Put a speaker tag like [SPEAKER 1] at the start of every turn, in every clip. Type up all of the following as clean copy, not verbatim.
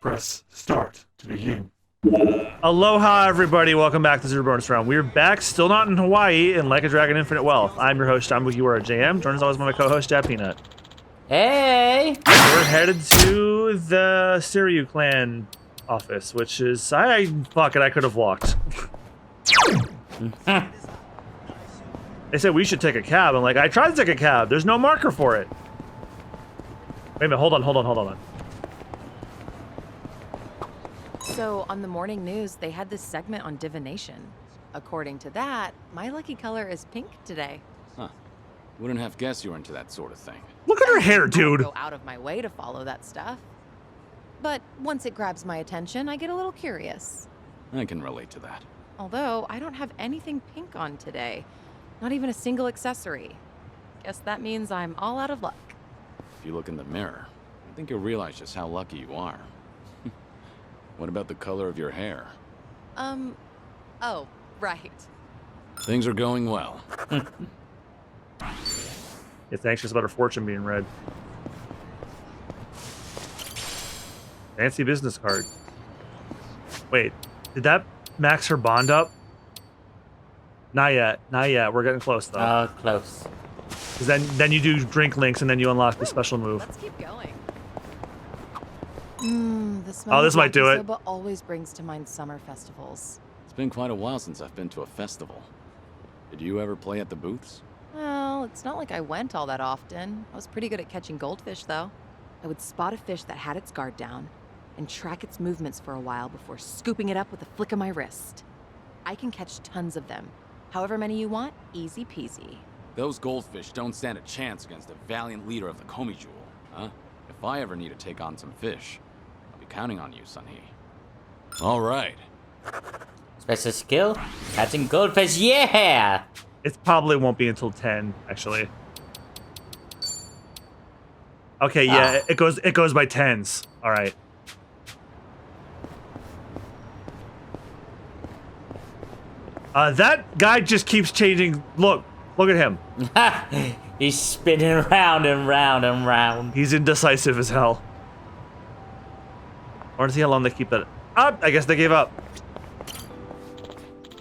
[SPEAKER 1] Press start to begin.
[SPEAKER 2] Aloha, everybody. Welcome back to Super Bonus Round. We're back, still not in Hawaii, in Like a Dragon Infinite Wealth. I'm your host, John Mugiwara JM. Joined as always by my co-host, Dad Peanut.
[SPEAKER 3] Hey!
[SPEAKER 2] We're headed to the Kiryu clan office, which is... fuck it, I could have walked. They said we should take a cab. I'm like, I tried to take a cab. There's no marker for it. Wait a minute, hold on.
[SPEAKER 4] So, on the morning news, they had this segment on divination. According to that, my lucky color is pink today.
[SPEAKER 5] Huh. Wouldn't have guessed you were into that sort of thing.
[SPEAKER 2] Look at her hair, dude.
[SPEAKER 4] I don't go out of my way to follow that stuff. But once it grabs my attention, I get a little curious.
[SPEAKER 5] I can relate to that.
[SPEAKER 4] Although, I don't have anything pink on today. Not even a single accessory. Guess that means I'm all out of luck.
[SPEAKER 5] If you look in the mirror, I think you'll realize just how lucky you are. What about the color of your hair?
[SPEAKER 4] Oh, right.
[SPEAKER 5] Things are going well.
[SPEAKER 2] It's anxious about her fortune being read. Fancy business card. Wait, did that max her bond up? Not yet. We're getting close though.
[SPEAKER 3] Close.
[SPEAKER 2] Cause then you do drink links and then you unlock the special move.
[SPEAKER 4] Let's keep going. The smell
[SPEAKER 2] Oh, this
[SPEAKER 4] of
[SPEAKER 2] might do it.
[SPEAKER 4] yakisoba always brings to mind summer festivals.
[SPEAKER 5] It's been quite a while since I've been to a festival. Did you ever play at the booths?
[SPEAKER 4] Well, it's not like I went all that often. I was pretty good at catching goldfish, though. I would spot a fish that had its guard down and track its movements for a while before scooping it up with a flick of my wrist. I can catch tons of them. However many you want, easy peasy.
[SPEAKER 5] Those goldfish don't stand a chance against the valiant leader of the Komi Jewel, huh? If I ever need to take on some fish, I'll be counting on you, Sunhee. All right.
[SPEAKER 3] Special skill? Catching goldfish, yeah!
[SPEAKER 2] It probably won't be until 10, actually. Okay, yeah, it goes by tens. All right. That guy just keeps changing. Look at him.
[SPEAKER 3] He's spinning round and round and round.
[SPEAKER 2] He's indecisive as hell. I want to see how long they keep that up. I guess they gave up.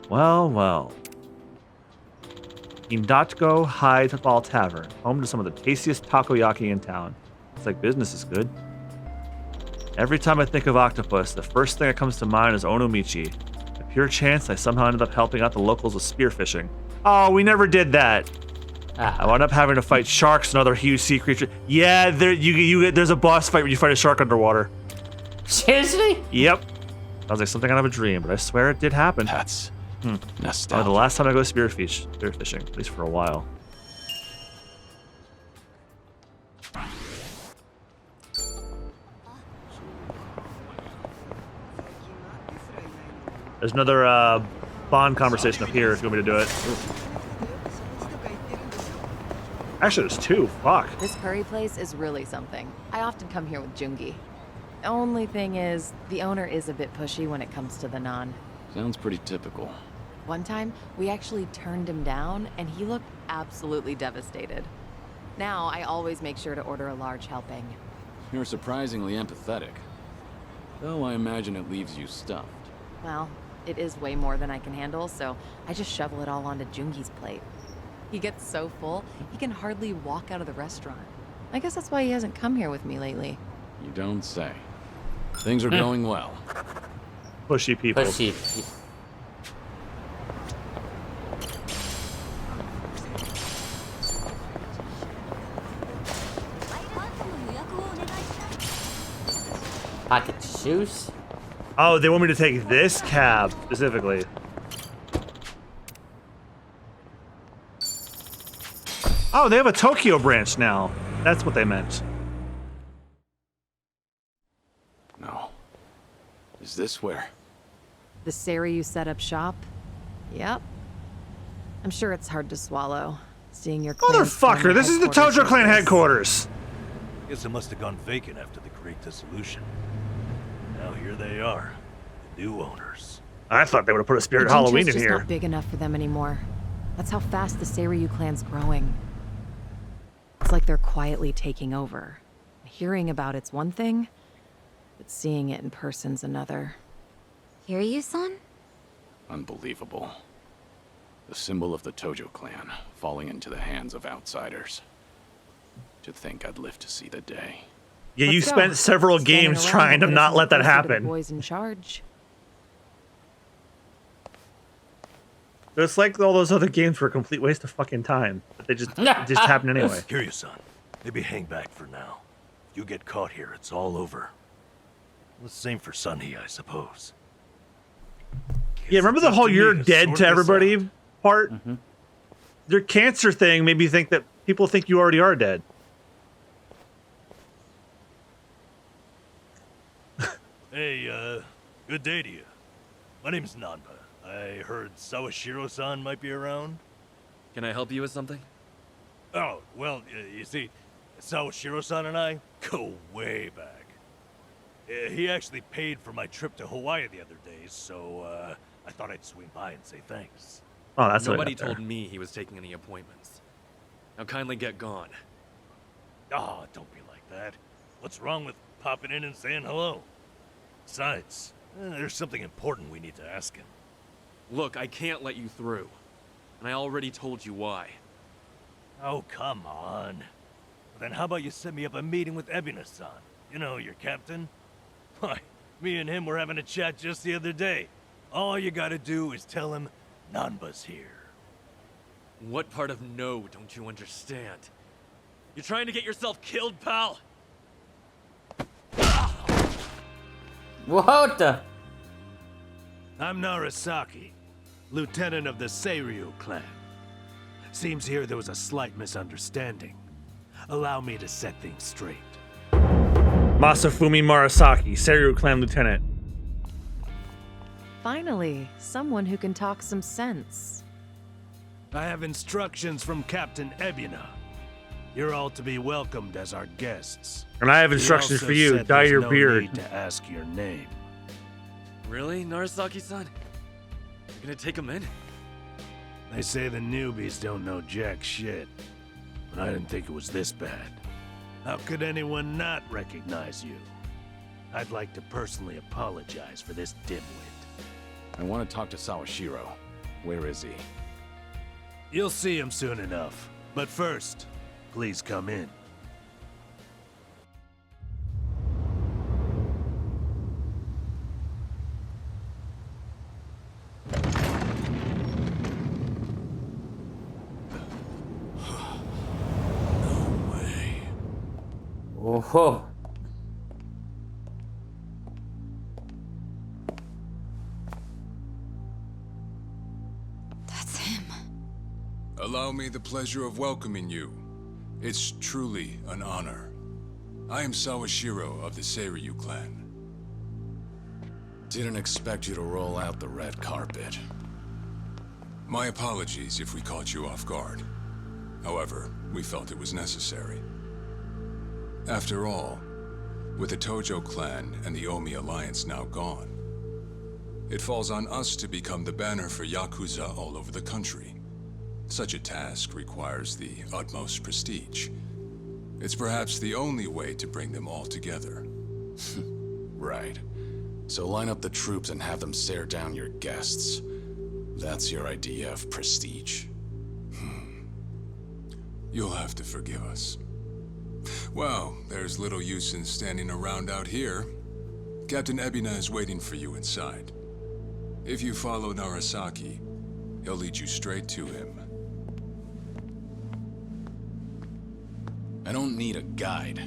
[SPEAKER 2] Well. Indatgo High Ball Tavern, home to some of the tastiest takoyaki in town. It's like business is good. Every time I think of octopus, the first thing that comes to mind is onomichi. A pure chance I somehow ended up helping out the locals with spearfishing. Oh, we never did that. I wound up having to fight sharks and other huge sea creatures. Yeah, there's a boss fight where you fight a shark underwater.
[SPEAKER 3] Seriously?
[SPEAKER 2] Yep. Sounds like something out of a dream, but I swear it did happen.
[SPEAKER 5] That's
[SPEAKER 2] Oh,
[SPEAKER 5] nostalgia.
[SPEAKER 2] the last time I go spearfishing, at least for a while. There's another bond conversation up here if you want me to do it. Actually, there's two. Fuck.
[SPEAKER 4] This curry place is really something. I often come here with Jungi. The only thing is, the owner is a bit pushy when it comes to the naan.
[SPEAKER 5] Sounds pretty typical.
[SPEAKER 4] One time, we actually turned him down, and he looked absolutely devastated. Now, I always make sure to order a large helping.
[SPEAKER 5] You're surprisingly empathetic. Though I imagine it leaves you stuffed.
[SPEAKER 4] Well, it is way more than I can handle, so I just shovel it all onto Jungi's plate. He gets so full, he can hardly walk out of the restaurant. I guess that's why he hasn't come here with me lately.
[SPEAKER 5] You don't say. Things are going well.
[SPEAKER 2] Pushy people.
[SPEAKER 3] Pushy. Pocket shoes?
[SPEAKER 2] Oh, they want me to take this cab specifically. Oh, they have a Tokyo branch now. That's what they meant.
[SPEAKER 5] No. Is this where?
[SPEAKER 4] The Kiryu set up shop? Yep. I'm sure it's hard to swallow, seeing your clan's
[SPEAKER 2] Motherfucker, this is the
[SPEAKER 4] headquarters
[SPEAKER 2] Tojo
[SPEAKER 4] like
[SPEAKER 2] clan
[SPEAKER 4] this.
[SPEAKER 2] headquarters.
[SPEAKER 1] Guess it must have gone vacant after the Great Dissolution. Now here they are, the new owners.
[SPEAKER 2] I thought they would have put a Spirit
[SPEAKER 4] Ijincho's
[SPEAKER 2] Halloween in
[SPEAKER 4] just
[SPEAKER 2] here.
[SPEAKER 4] not big enough for them anymore. That's how fast the Kiryu clan's growing. It's like they're quietly taking over. Hearing about it's one thing, but seeing it in person's another.
[SPEAKER 6] Kiryu-san?
[SPEAKER 5] Unbelievable. The symbol of the Tojo clan falling into the hands of outsiders. To think I'd live to see the day.
[SPEAKER 2] Yeah, you
[SPEAKER 4] Let's go.
[SPEAKER 2] spent several
[SPEAKER 4] Standing
[SPEAKER 2] games
[SPEAKER 4] around
[SPEAKER 2] trying to
[SPEAKER 4] will get us
[SPEAKER 2] not
[SPEAKER 4] no
[SPEAKER 2] let that
[SPEAKER 4] closer to the
[SPEAKER 2] happen.
[SPEAKER 4] boys in charge.
[SPEAKER 2] It's like all those other games were a complete waste of fucking time. But they just it just happened anyway.
[SPEAKER 1] Kiryu-san, maybe hang back for now. If you get caught here, it's all over. The same for Sunny, I suppose.
[SPEAKER 2] Yeah, remember the
[SPEAKER 1] It's up
[SPEAKER 2] whole
[SPEAKER 1] to me
[SPEAKER 2] "you're
[SPEAKER 1] to
[SPEAKER 2] dead
[SPEAKER 1] sort
[SPEAKER 2] to
[SPEAKER 1] this
[SPEAKER 2] everybody"
[SPEAKER 1] out.
[SPEAKER 2] part? Their cancer thing made me think that people think you already are dead.
[SPEAKER 1] Hey, good day to you. My name's Nanba. I heard Sawashiro-san might be around.
[SPEAKER 7] Can I help you with something?
[SPEAKER 1] Oh, well, you see, Sawashiro-san and I go way back. He actually paid for my trip to Hawaii the other day, so I thought I'd swing by and say thanks.
[SPEAKER 2] Oh, that's
[SPEAKER 7] Nobody
[SPEAKER 2] what I got
[SPEAKER 7] told me he was taking any appointments. Now kindly get gone.
[SPEAKER 1] Oh, don't be like that. What's wrong with popping in and saying hello? Besides, there's something important we need to ask him.
[SPEAKER 7] Look, I can't let you through. And I already told you why.
[SPEAKER 1] Oh, come on. Then how about you set me up a meeting with Ebina-san? You know, your captain? Why, me and him were having a chat just the other day. All you gotta do is tell him Nanba's here.
[SPEAKER 7] What part of no don't you understand? You're trying to get yourself killed, pal?
[SPEAKER 3] What the?
[SPEAKER 8] I'm Narasaki, lieutenant of the Seiryu clan. Seems here there was a slight misunderstanding. Allow me to set things straight.
[SPEAKER 2] Masafumi Marasaki, Seiryu Clan Lieutenant.
[SPEAKER 4] Finally, someone who can talk some sense.
[SPEAKER 8] I have instructions from Captain Ebina. You're all to be welcomed as our guests.
[SPEAKER 2] And I have
[SPEAKER 8] He
[SPEAKER 2] instructions
[SPEAKER 8] also
[SPEAKER 2] for you.
[SPEAKER 8] said
[SPEAKER 2] Dye
[SPEAKER 8] there's
[SPEAKER 2] your
[SPEAKER 8] no
[SPEAKER 2] beard.
[SPEAKER 8] need to ask your name.
[SPEAKER 7] Really, Narasaki-san? You're gonna take him in?
[SPEAKER 8] They say the newbies don't know jack shit, but I didn't think it was this bad. How could anyone not recognize you? I'd like to personally apologize for this dimwit.
[SPEAKER 5] I want to talk to Sawashiro. Where is he?
[SPEAKER 8] You'll see him soon enough. But first, please come in. No way.
[SPEAKER 3] Oh.
[SPEAKER 6] That's him.
[SPEAKER 9] Allow me the pleasure of welcoming you. It's truly an honor. I am Sawashiro of the Seiryu clan.
[SPEAKER 5] Didn't expect you to roll out the red carpet.
[SPEAKER 9] My apologies if we caught you off guard. However, we felt it was necessary. After all, with the Tojo clan and the Omi alliance now gone, it falls on us to become the banner for Yakuza all over the country. Such a task requires the utmost prestige. It's perhaps the only way to bring them all together.
[SPEAKER 5] Right. So line up the troops and have them stare down your guests. That's your idea of prestige.
[SPEAKER 9] You'll have to forgive us. Well, there's little use in standing around out here. Captain Ebina is waiting for you inside. If you follow Narasaki, he'll lead you straight to him.
[SPEAKER 5] I don't need a guide.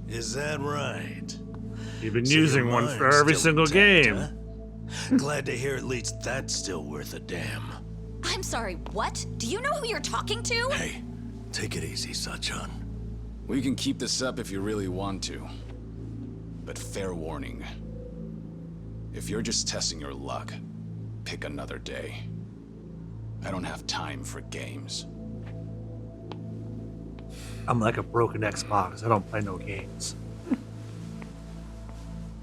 [SPEAKER 8] Is that right?
[SPEAKER 2] You've been
[SPEAKER 8] So your
[SPEAKER 2] using one for
[SPEAKER 8] mind's
[SPEAKER 2] every
[SPEAKER 8] still
[SPEAKER 2] single
[SPEAKER 8] intact,
[SPEAKER 2] game.
[SPEAKER 8] huh? Glad to hear at least that's still worth a damn.
[SPEAKER 6] I'm sorry, what? Do you know who you're talking to?
[SPEAKER 8] Hey, take it easy, Sachan.
[SPEAKER 5] We can keep this up if you really want to. But fair warning. If you're just testing your luck, pick another day. I don't have time for games.
[SPEAKER 2] I'm like a broken Xbox. I don't play no games.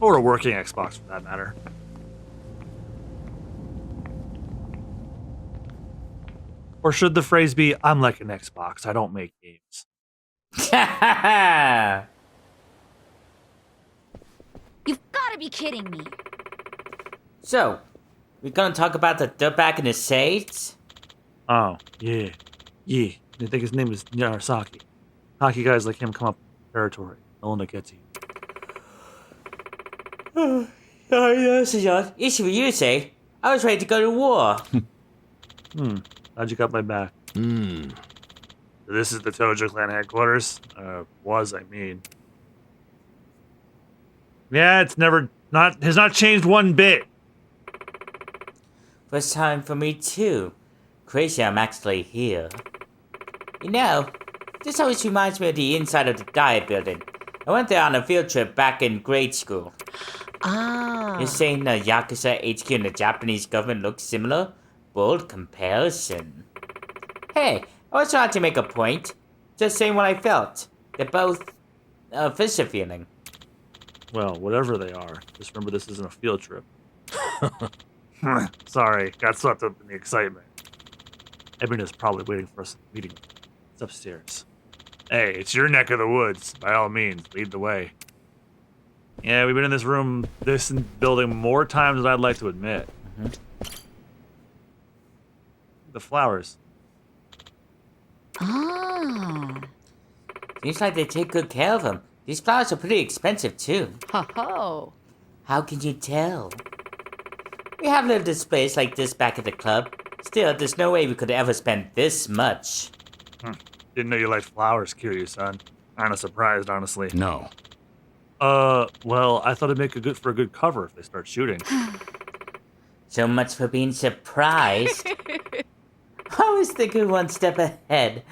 [SPEAKER 2] Or a working Xbox, for that matter. Or should the phrase be, I'm like an Xbox. I don't make games.
[SPEAKER 6] be kidding me.
[SPEAKER 3] So, we gonna talk about the dirtbag in the States?
[SPEAKER 2] Oh, yeah. Yeah. I think his name is Narasaki. Hockey guys like him come up territory. No one that gets you.
[SPEAKER 3] Oh, yes, easy for you to say. I was ready to go to war.
[SPEAKER 2] How'd you got my back?
[SPEAKER 8] Hmm.
[SPEAKER 2] This is the Tojo clan headquarters. I mean. Yeah, it's has not changed one bit.
[SPEAKER 3] First time for me too. Crazy I'm actually here. You know, this always reminds me of the inside of the Diet Building. I went there on a field trip back in grade school.
[SPEAKER 4] Ah.
[SPEAKER 3] You're saying the Yakuza HQ and the Japanese government look similar? Bold comparison. Hey, I was trying to make a point. Just saying what I felt. They're both fishy feeling.
[SPEAKER 2] Well, whatever they are, just remember this isn't a field trip. Sorry, got swept up in the excitement. Ebina's probably waiting for us at the meeting. It's upstairs. Hey, it's your neck of the woods. By all means, lead the way. Yeah, we've been in this building more times than I'd like to admit. The flowers.
[SPEAKER 4] Ah.
[SPEAKER 3] Seems like they take good care of them. These flowers are pretty expensive too.
[SPEAKER 4] Ho ho.
[SPEAKER 3] How can you tell? We have little displays like this back at the club. Still, there's no way we could ever spend this much.
[SPEAKER 2] Didn't know you liked flowers, Kiryu-san. Kinda surprised, honestly.
[SPEAKER 5] No.
[SPEAKER 2] Well, I thought it'd make for a good cover if they start shooting.
[SPEAKER 3] So much for being surprised. Always thinking one step ahead.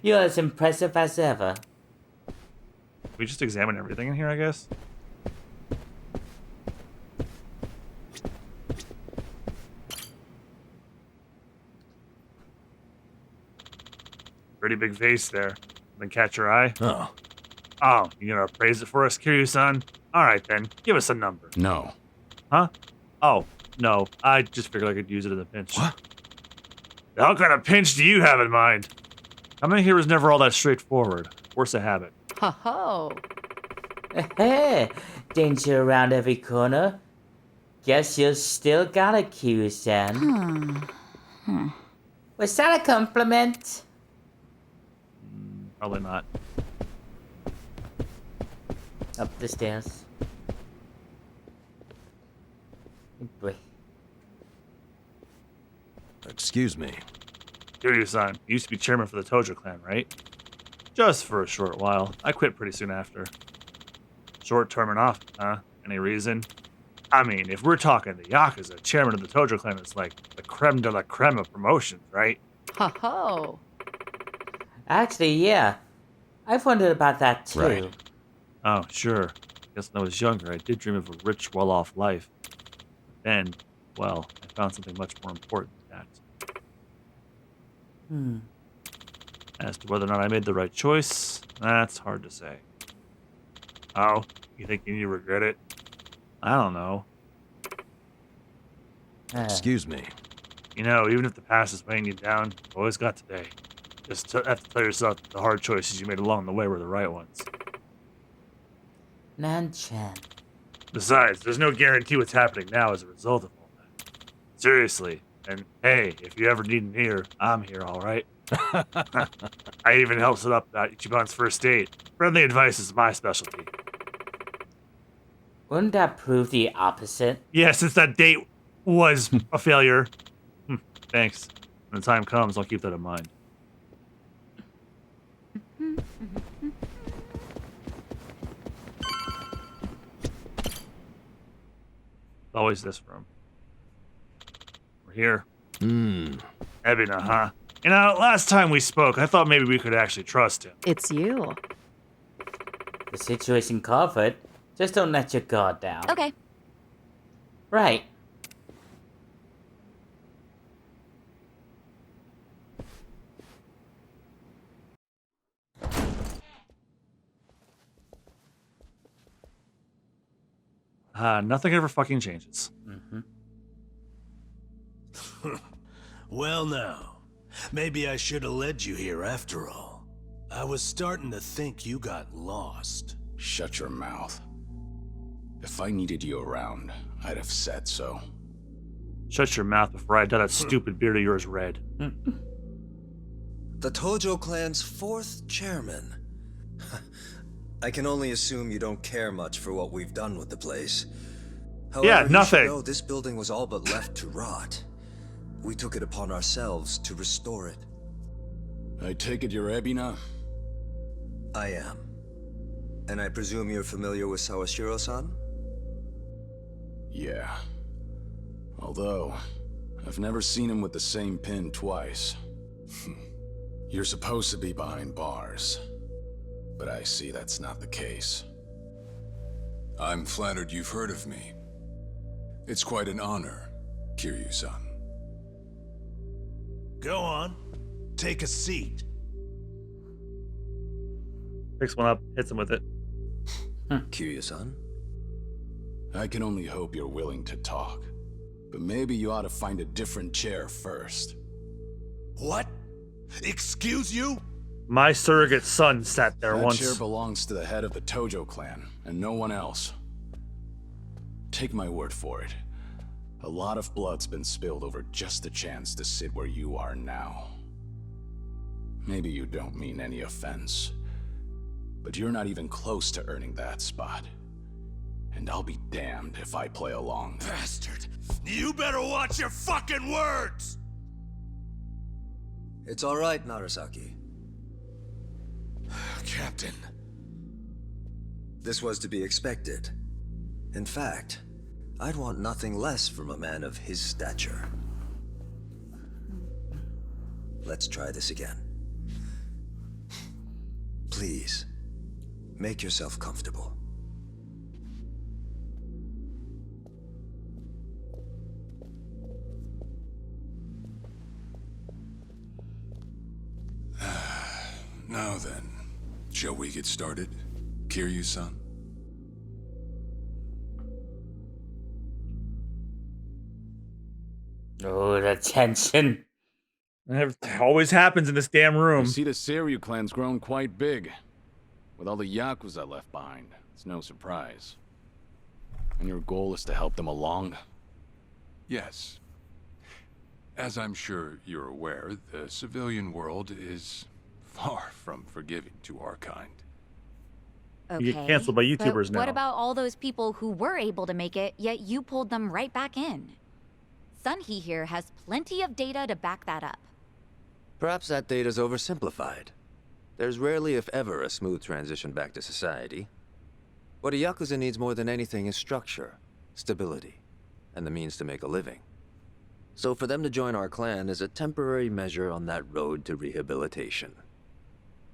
[SPEAKER 3] You're as impressive as ever.
[SPEAKER 2] We just examine everything in here, I guess. Pretty big vase there. Then catch your eye. Oh, you gonna appraise it for us, Kiryu-san? Alright then, give us a number.
[SPEAKER 5] No.
[SPEAKER 2] Huh? Oh, no. I just figured I could use it in a pinch. What? What kind of pinch do you have in mind? Coming here was never all that straightforward. Force a habit.
[SPEAKER 4] Ho ho.
[SPEAKER 3] Danger around every corner. Guess you still got it, Kiryu-san. Was that a compliment?
[SPEAKER 2] Probably not.
[SPEAKER 3] Up the stairs. Oh boy.
[SPEAKER 8] Excuse me.
[SPEAKER 2] Kiryu-san, you used to be chairman for the Tojo clan, right? Just for a short while. I quit pretty soon after. Short term enough, huh? Any reason? I mean, if we're talking the Yakuza, chairman of the Tojo clan is like the creme de la creme of promotions, right?
[SPEAKER 4] Ho ho.
[SPEAKER 3] Actually, yeah. I've wondered about that too.
[SPEAKER 5] Right.
[SPEAKER 2] Oh, sure. Guess when I was younger, I did dream of a rich, well-off life. But then, well, I found something much more important than that. As to whether or not I made the right choice, that's hard to say. Oh, you think you regret it? I don't know.
[SPEAKER 8] Excuse me.
[SPEAKER 2] You know, even if the past is weighing you down, you've always got today. Just have to tell yourself that the hard choices you made along the way were the right ones.
[SPEAKER 3] Nan-chan.
[SPEAKER 2] Besides, there's no guarantee what's happening now as a result of all that. Seriously. And hey, if you ever need an ear, I'm here, all right? I even helped set up Ichiban's first date. Friendly advice is my specialty.
[SPEAKER 3] Wouldn't that prove the opposite?
[SPEAKER 2] Yeah, since that date was a failure. Thanks. When the time comes, I'll keep that in mind. Always this room. We're here. Ebina, huh? You know, last time we spoke, I thought maybe we could actually trust him.
[SPEAKER 4] It's you.
[SPEAKER 3] The situation called for it. Just don't let your guard down.
[SPEAKER 6] Okay.
[SPEAKER 3] Right.
[SPEAKER 2] Nothing ever fucking changes.
[SPEAKER 8] Well now, maybe I should have led you here after all. I was starting to think you got lost.
[SPEAKER 5] Shut your mouth. If I needed you around, I'd have said so.
[SPEAKER 2] Shut your mouth before I dye that stupid beard of yours red.
[SPEAKER 10] The Tojo clan's 4th chairman. I can only assume you don't care much for what we've done with the place. However,
[SPEAKER 2] Yeah,
[SPEAKER 10] you should
[SPEAKER 2] nothing.
[SPEAKER 10] know this building was all but left to rot. We took it upon ourselves to restore it.
[SPEAKER 5] I take it you're Ebina?
[SPEAKER 10] I am. And I presume you're familiar with Sawashiro-san?
[SPEAKER 5] Yeah. Although, I've never seen him with the same pin twice. You're supposed to be behind bars. But I see that's not the case.
[SPEAKER 9] I'm flattered you've heard of me. It's quite an honor, Kiryu-san.
[SPEAKER 8] Go on. Take a seat.
[SPEAKER 2] Picks one up, hits him with it.
[SPEAKER 10] Kiryu-san?
[SPEAKER 5] I can only hope you're willing to talk. But maybe you ought to find a different chair first.
[SPEAKER 8] What? Excuse you?
[SPEAKER 2] My surrogate son sat there
[SPEAKER 5] That
[SPEAKER 2] once.
[SPEAKER 5] chair belongs to the head of the Tojo clan, and no one else. Take my word for it. A lot of blood's been spilled over just the chance to sit where you are now. Maybe you don't mean any offense, but you're not even close to earning that spot. And I'll be damned if I play along.
[SPEAKER 8] Bastard! You better watch your fucking words!
[SPEAKER 10] It's all right, Narasaki.
[SPEAKER 8] Captain.
[SPEAKER 10] This was to be expected. In fact, I'd want nothing less from a man of his stature. Let's try this again. Please, make yourself comfortable.
[SPEAKER 9] Now then, shall we get started, Kiryu-san?
[SPEAKER 3] Oh, the tension.
[SPEAKER 2] It always happens in this damn
[SPEAKER 5] I
[SPEAKER 2] room.
[SPEAKER 5] see the Seiryu clan's grown quite big. With all the Yakuza left behind, it's no surprise. And your goal is to help them along?
[SPEAKER 9] Yes. As I'm sure you're aware, the civilian world is far from forgiving to our kind.
[SPEAKER 6] Okay.
[SPEAKER 2] You get canceled by YouTubers
[SPEAKER 6] but
[SPEAKER 2] now.
[SPEAKER 6] What about all those people who were able to make it, yet you pulled them right back in? Sunhee here has plenty of data to back that up.
[SPEAKER 10] Perhaps that data's oversimplified. There's rarely, if ever, a smooth transition back to society. What a Yakuza needs more than anything is structure, stability, and the means to make a living. So for them to join our clan is a temporary measure on that road to rehabilitation.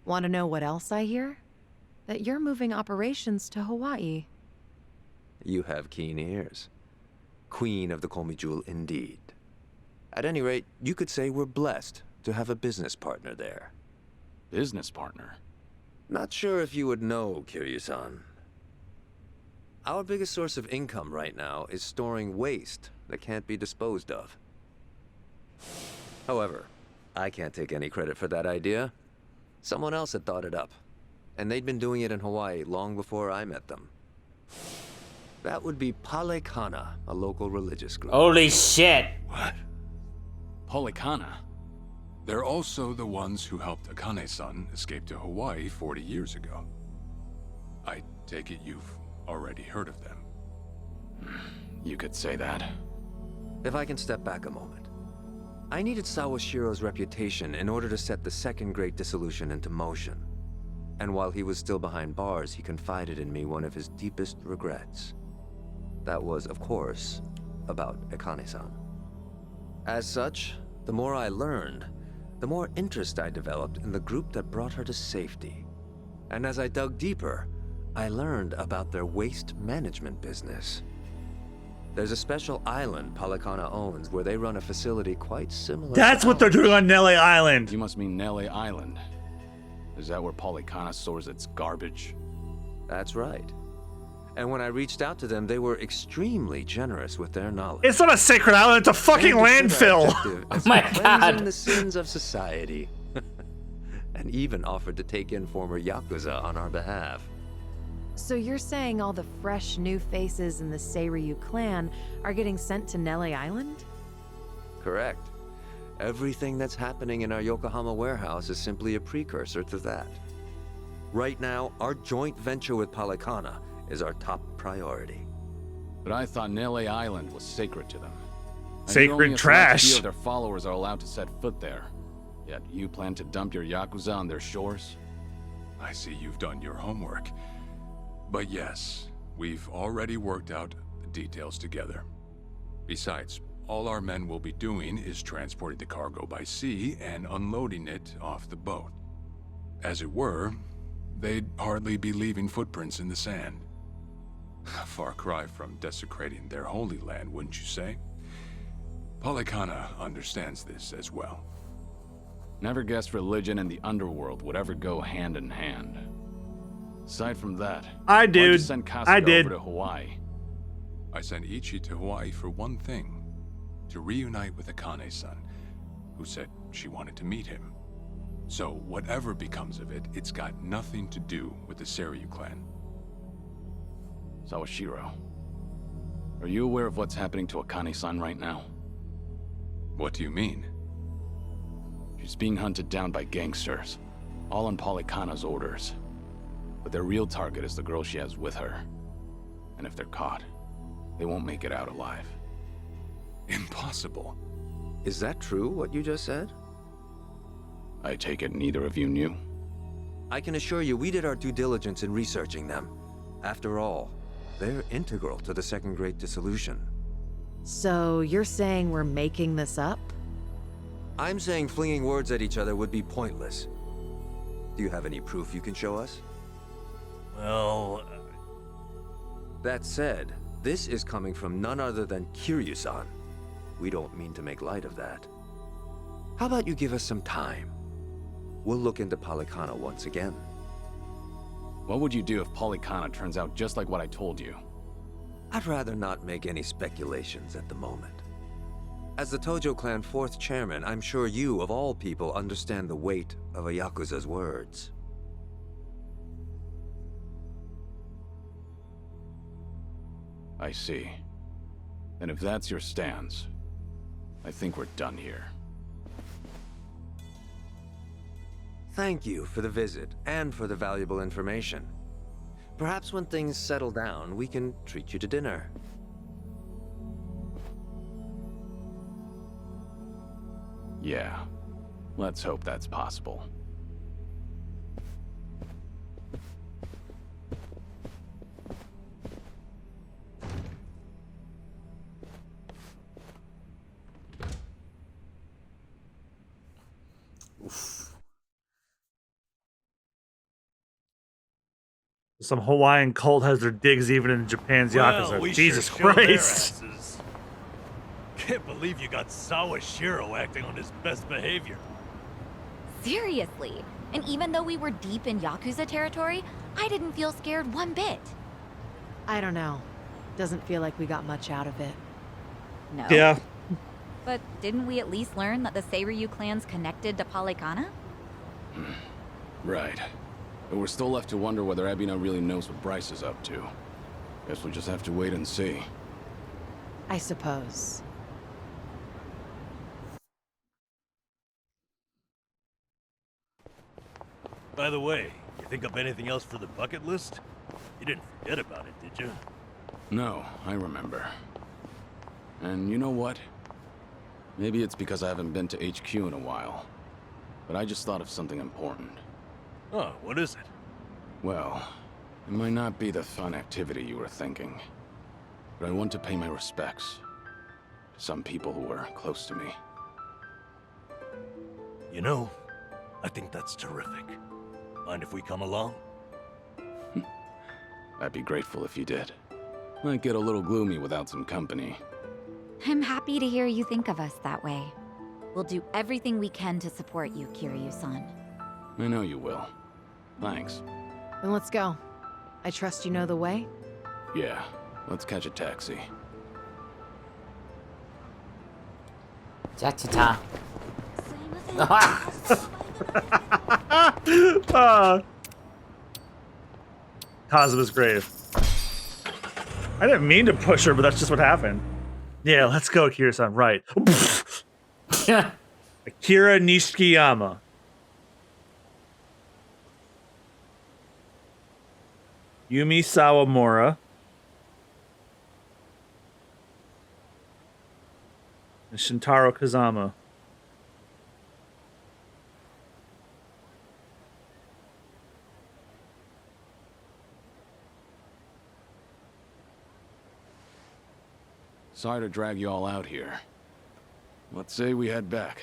[SPEAKER 4] Want to know what else I hear? That you're moving operations to Hawaii.
[SPEAKER 10] You have keen ears. Queen of the Komi Jewel indeed. At any rate, you could say we're blessed to have a business partner there.
[SPEAKER 5] Business partner?
[SPEAKER 10] Not sure if you would know, Kiryu-san. Our biggest source of income right now is storing waste that can't be disposed of. However, I can't take any credit for that idea. Someone else had thought it up, and they'd been doing it in Hawaii long before I met them. That would be Palekana, a local religious group.
[SPEAKER 3] Holy shit.
[SPEAKER 5] What? Polikana?
[SPEAKER 9] They're also the ones who helped Akane-san escape to Hawaii 40 years ago. I take it you've already heard of them.
[SPEAKER 5] You could say that.
[SPEAKER 10] If I can step back a moment. I needed Sawashiro's reputation in order to set the second great dissolution into motion. And while he was still behind bars, he confided in me one of his deepest regrets. That was, of course, about Akane-san. As such, the more I learned, the more interest I developed in the group that brought her to safety. And as I dug deeper, I learned about their waste management business. There's a special island Palekana owns where they run a facility quite similar
[SPEAKER 2] That's
[SPEAKER 10] to
[SPEAKER 2] what they're
[SPEAKER 10] ours.
[SPEAKER 2] doing on Nele Island.
[SPEAKER 5] You must mean Nele Island. Is that where Polikana stores its garbage?
[SPEAKER 10] That's right. And when I reached out to them, they were extremely generous with their knowledge.
[SPEAKER 2] It's not a sacred island, it's a fucking
[SPEAKER 10] And described our
[SPEAKER 2] landfill.
[SPEAKER 10] objective as
[SPEAKER 3] my
[SPEAKER 10] cleansing
[SPEAKER 3] God.
[SPEAKER 10] the sins of society. And even offered to take in former Yakuza on our behalf.
[SPEAKER 4] So you're saying all the fresh new faces in the Seiryu clan are getting sent to Nele Island?
[SPEAKER 10] Correct. Everything that's happening in our Yokohama warehouse is simply a precursor to that. Right now, our joint venture with Polycana is our top priority.
[SPEAKER 5] But I thought Nele Island was sacred to them. I
[SPEAKER 2] Sacred
[SPEAKER 5] knew only a select
[SPEAKER 2] trash.
[SPEAKER 5] few of their followers are allowed to set foot there. Yet you plan to dump your Yakuza on their shores?
[SPEAKER 9] I see you've done your homework. But yes, we've already worked out the details together. Besides, all our men will be doing is transporting the cargo by sea and unloading it off the boat. As it were, they'd hardly be leaving footprints in the sand. A far cry from desecrating their holy land, wouldn't you say? Polycana understands this as well.
[SPEAKER 5] Never guessed religion and the underworld would ever go hand in hand. Aside from that, why'd you send Kasuga over to Hawaii?
[SPEAKER 9] I sent Ichi to Hawaii for one thing. To reunite with Akane-san, who said she wanted to meet him. So whatever becomes of it, it's got nothing to do with the Seiryu clan.
[SPEAKER 5] Sawashiro, are you aware of what's happening to Akane-san right now?
[SPEAKER 9] What do you mean?
[SPEAKER 5] She's being hunted down by gangsters, all on Polycana's orders. But their real target is the girl she has with her. And if they're caught, they won't make it out alive.
[SPEAKER 9] Impossible.
[SPEAKER 10] Is that true, what you just said?
[SPEAKER 5] I take it neither of you knew?
[SPEAKER 10] I can assure you we did our due diligence in researching them. After all, they're integral to the Second Great Dissolution.
[SPEAKER 4] So you're saying we're making this up?
[SPEAKER 10] I'm saying flinging words at each other would be pointless. Do you have any proof you can show us?
[SPEAKER 1] Well...
[SPEAKER 10] That said, this is coming from none other than Kiryu-san. We don't mean to make light of that. How about you give us some time? We'll look into Polycana once again.
[SPEAKER 5] What would you do if Polycana turns out just like what I told you?
[SPEAKER 10] I'd rather not make any speculations at the moment. As the Tojo clan 4th chairman, I'm sure you, of all people, understand the weight of a Yakuza's words.
[SPEAKER 5] I see. And if that's your stance, I think we're done here.
[SPEAKER 10] Thank you for the visit, and for the valuable information. Perhaps when things settle down, we can treat you to dinner.
[SPEAKER 5] Yeah. Let's hope that's possible.
[SPEAKER 2] Some Hawaiian cult has their digs even in Japan's Yakuza.
[SPEAKER 1] we
[SPEAKER 2] Jesus
[SPEAKER 1] sure showed their
[SPEAKER 2] Christ.
[SPEAKER 1] asses. Can't believe you got Sawashiro acting on his best behavior.
[SPEAKER 6] Seriously. And even though we were deep in Yakuza territory, I didn't feel scared one bit.
[SPEAKER 4] I don't know. Doesn't feel like we got much out of it.
[SPEAKER 6] No.
[SPEAKER 2] Yeah.
[SPEAKER 6] But didn't we at least learn that the Seiryu clan's connected to Polycana?
[SPEAKER 5] Right. But we're still left to wonder whether Ebina really knows what Bryce is up to. Guess we'll just have to wait and see.
[SPEAKER 4] I suppose.
[SPEAKER 1] By the way, you think of anything else for the bucket list? You didn't forget about it, did you?
[SPEAKER 5] No, I remember. And you know what? Maybe it's because I haven't been to HQ in a while. But I just thought of something important.
[SPEAKER 1] Oh, what is it?
[SPEAKER 5] Well, it might not be the fun activity you were thinking. But I want to pay my respects to some people who were close to me.
[SPEAKER 1] You know, I think that's terrific. Mind if we come along?
[SPEAKER 5] I'd be grateful if you did. Might get a little gloomy without some company.
[SPEAKER 6] I'm happy to hear you think of us that way. We'll do everything we can to support you, Kiryu-san.
[SPEAKER 5] I know you will. Thanks.
[SPEAKER 4] Then let's go. I trust you know the way?
[SPEAKER 5] Yeah, let's catch a taxi.
[SPEAKER 3] Cha-cha-cha.
[SPEAKER 2] Kazuma's grave. I didn't mean to push her, but that's just what happened. Yeah, let's go, Akira-san. Right. Akira Nishikiyama. Yumi Sawamura. And Shintaro Kazama.
[SPEAKER 5] Sorry to drag you all out here. Let's say we head back.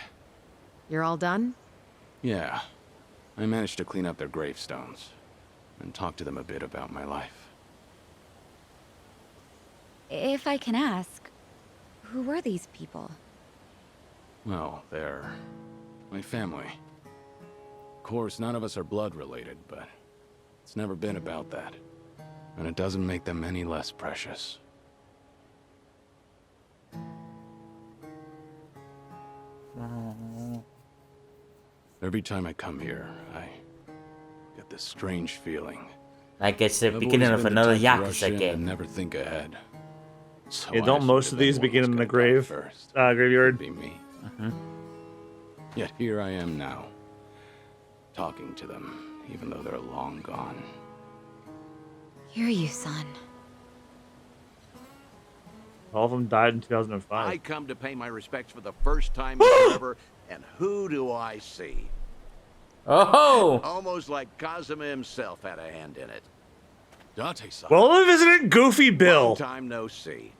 [SPEAKER 4] You're all done?
[SPEAKER 5] Yeah. I managed to clean up their gravestones and talk to them a bit about my life.
[SPEAKER 6] If I can ask, who were these people?
[SPEAKER 5] Well, they're my family. Of course, none of us are blood related, but it's never been about that. And it doesn't make them any less precious. Every time I come here, I get this strange feeling.
[SPEAKER 3] Like it's the
[SPEAKER 5] I've
[SPEAKER 3] beginning
[SPEAKER 5] always
[SPEAKER 3] of
[SPEAKER 5] been the
[SPEAKER 3] another
[SPEAKER 5] type to rush
[SPEAKER 3] Yakuza
[SPEAKER 5] in and
[SPEAKER 3] game.
[SPEAKER 5] never think ahead. So
[SPEAKER 2] Yeah,
[SPEAKER 5] I
[SPEAKER 2] don't most
[SPEAKER 5] assumed
[SPEAKER 2] of these
[SPEAKER 5] everyone
[SPEAKER 2] begin
[SPEAKER 5] was
[SPEAKER 2] in the
[SPEAKER 5] gonna die
[SPEAKER 2] grave?
[SPEAKER 5] first.
[SPEAKER 2] Graveyard?
[SPEAKER 5] It'd be me. Yet here I am now, talking to them, even though they're long gone.
[SPEAKER 6] Kiryu, son.
[SPEAKER 2] All of them died in 2005.
[SPEAKER 11] I come to pay my respects for the first time in forever, and who do I see?
[SPEAKER 3] Oh!
[SPEAKER 11] Almost like Kazuma himself had a hand in it.
[SPEAKER 5] Dante-san.
[SPEAKER 2] Well, visiting Goofy
[SPEAKER 11] Long
[SPEAKER 2] Bill.
[SPEAKER 11] time no see.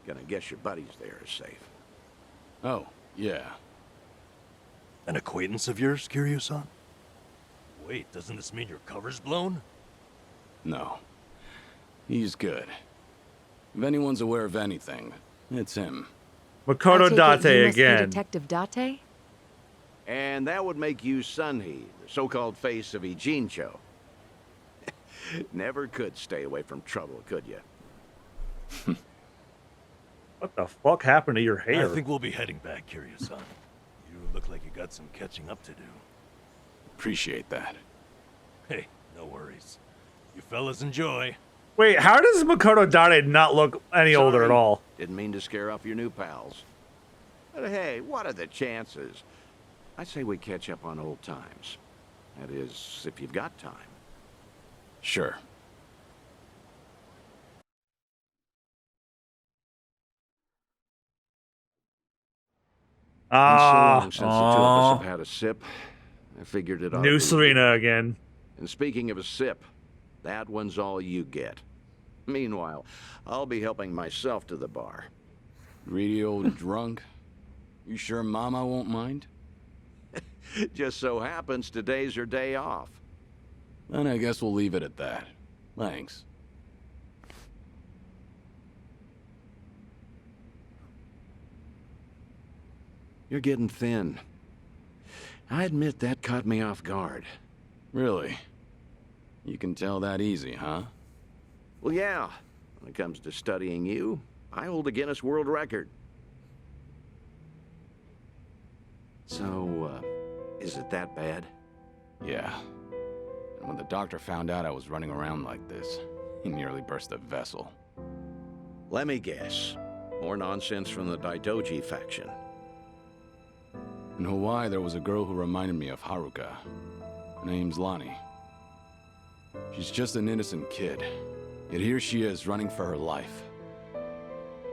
[SPEAKER 11] Gonna guess your buddies there are safe.
[SPEAKER 5] Oh, yeah.
[SPEAKER 1] An acquaintance of yours, Kiryu-san? Wait, doesn't this mean your cover's blown?
[SPEAKER 5] No. He's good. If anyone's aware of anything, it's him.
[SPEAKER 2] Makoto
[SPEAKER 4] I take it
[SPEAKER 2] Date
[SPEAKER 4] you must be
[SPEAKER 2] again.
[SPEAKER 4] Detective Date?
[SPEAKER 11] And that would make you Sunhee, the so-called face of Ijincho. Never could stay away from trouble, could you?
[SPEAKER 2] What the fuck happened to your hair?
[SPEAKER 1] I think we'll be heading back, Kiryu-san. You look like you got some catching up to do.
[SPEAKER 5] Appreciate that.
[SPEAKER 1] Hey, no worries. You fellas enjoy.
[SPEAKER 2] Wait, how does Makoto Date not look any older at
[SPEAKER 11] Sorry.
[SPEAKER 2] all?
[SPEAKER 11] Didn't mean to scare off your new pals. But hey, what are the chances? I say we catch up on old times. That is, if you've got time.
[SPEAKER 5] Sure.
[SPEAKER 11] Been so
[SPEAKER 2] Ah,
[SPEAKER 11] long since the two of us have had a sip. I figured it out.
[SPEAKER 2] new Serena again.
[SPEAKER 11] And speaking of a sip, that one's all you get. Meanwhile, I'll be helping myself to the bar.
[SPEAKER 5] Greedy old drunk. You sure Mama won't mind?
[SPEAKER 11] Just so happens today's her day off.
[SPEAKER 5] Then I guess we'll leave it at that. Thanks.
[SPEAKER 11] You're getting thin. I admit that caught me off guard.
[SPEAKER 5] Really? You can tell that easy, huh?
[SPEAKER 11] Well, yeah. When it comes to studying you, I hold a Guinness World Record. So, is it that bad?
[SPEAKER 5] Yeah. And when the doctor found out I was running around like this, he nearly burst a vessel.
[SPEAKER 11] Let me guess. More nonsense from the Daidoji faction.
[SPEAKER 5] In Hawaii, there was a girl who reminded me of Haruka. Her name's Lonnie. She's just an innocent kid. Yet here she is, running for her life.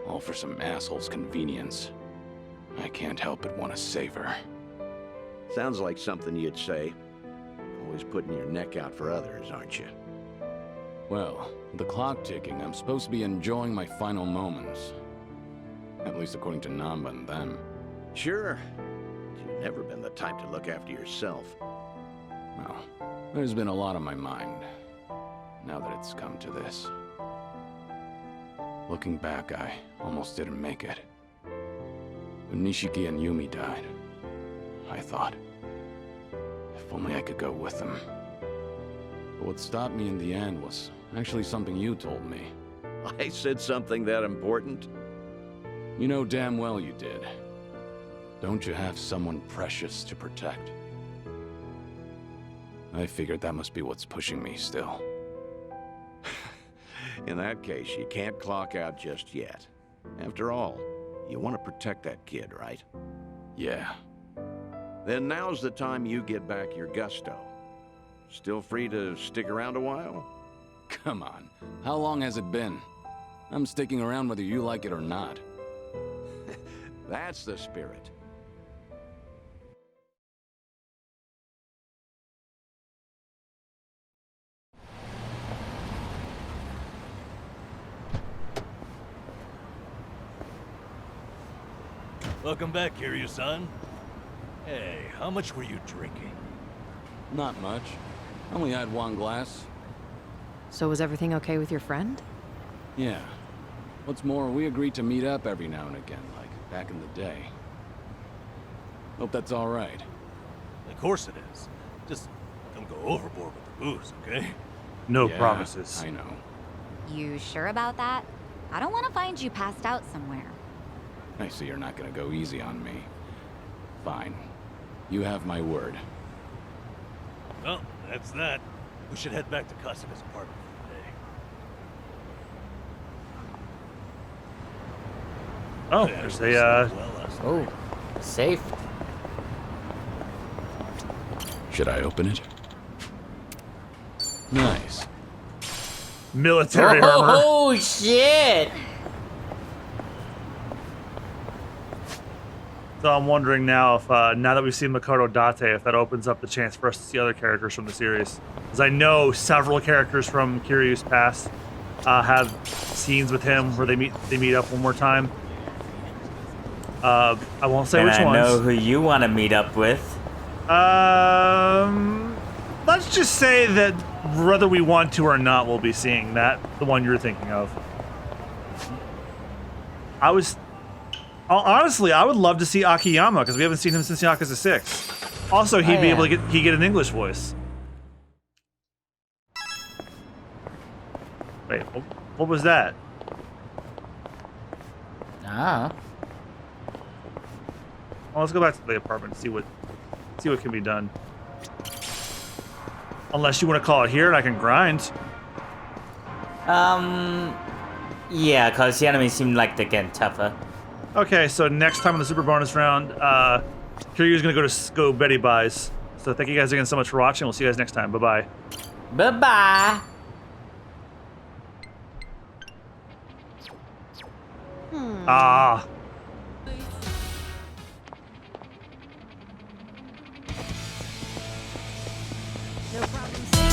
[SPEAKER 5] All for some asshole's convenience. I can't help but want to save her.
[SPEAKER 11] Sounds like something you'd say. Always putting your neck out for others, aren't you?
[SPEAKER 5] Well, with the clock ticking, I'm supposed to be enjoying my final moments. At least according to Namba and them.
[SPEAKER 11] Sure. You've never been the type to look after yourself.
[SPEAKER 5] Well, there's been a lot on my mind, now that it's come to this. Looking back, I almost didn't make it. When Nishiki and Yumi died, I thought, if only I could go with them. But what stopped me in the end was actually something you told me.
[SPEAKER 11] I said something that important?
[SPEAKER 5] You know damn well you did. Don't you have someone precious to protect? I figured that must be what's pushing me still.
[SPEAKER 11] In that case, you can't clock out just yet. After all, you want to protect that kid, right?
[SPEAKER 5] Yeah.
[SPEAKER 11] Then now's the time you get back your gusto. Still free to stick around a while?
[SPEAKER 5] Come on. How long has it been? I'm sticking around whether you like it or not.
[SPEAKER 11] That's the spirit.
[SPEAKER 1] Welcome back, Kiryu-san. Hey, how much were you drinking?
[SPEAKER 5] Not much. Only had one glass.
[SPEAKER 4] So was everything okay with your friend?
[SPEAKER 5] Yeah. What's more, we agreed to meet up every now and again, like back in the day. Hope that's all right.
[SPEAKER 1] Of course it is. Just don't go overboard with the booze, okay?
[SPEAKER 2] No
[SPEAKER 5] Yeah,
[SPEAKER 2] promises.
[SPEAKER 5] I know.
[SPEAKER 6] You sure about that? I don't want to find you passed out somewhere.
[SPEAKER 5] I see you're not gonna go easy on me. Fine. You have my word.
[SPEAKER 1] Well, that's that. We should head back to Kasuga's apartment for the day.
[SPEAKER 2] Oh,
[SPEAKER 1] Yeah,
[SPEAKER 2] there's
[SPEAKER 1] we
[SPEAKER 2] a
[SPEAKER 1] slept well last
[SPEAKER 3] Oh,
[SPEAKER 1] night.
[SPEAKER 3] safe.
[SPEAKER 5] Should I open it? Nice.
[SPEAKER 2] military armor.
[SPEAKER 3] Oh shit!
[SPEAKER 2] So I'm wondering now if, now that we've seen Makoto Date, if that opens up the chance for us to see other characters from the series. Because I know several characters from Kiryu's past have scenes with him where they meet up one more time. I won't say which
[SPEAKER 3] I
[SPEAKER 2] ones.
[SPEAKER 3] know who you want to meet up with.
[SPEAKER 2] Let's just say that whether we want to or not, we'll be seeing that, the one you're thinking of. Honestly, I would love to see Akiyama because we haven't seen him since Yakuza 6. Also, he'd be able to get an English voice. Wait, what was that?
[SPEAKER 3] Ah.
[SPEAKER 2] Well, let's go back to the apartment and see what can be done. Unless you want to call it here and I can grind.
[SPEAKER 3] Yeah, because the enemies seem like they're getting tougher.
[SPEAKER 2] Okay, so next time on the super bonus round, Kiryu's gonna go Betty buys. So thank you guys again so much for watching. We'll see you guys next time. Bye bye.
[SPEAKER 3] Bye bye.
[SPEAKER 2] Ah.
[SPEAKER 4] No problem.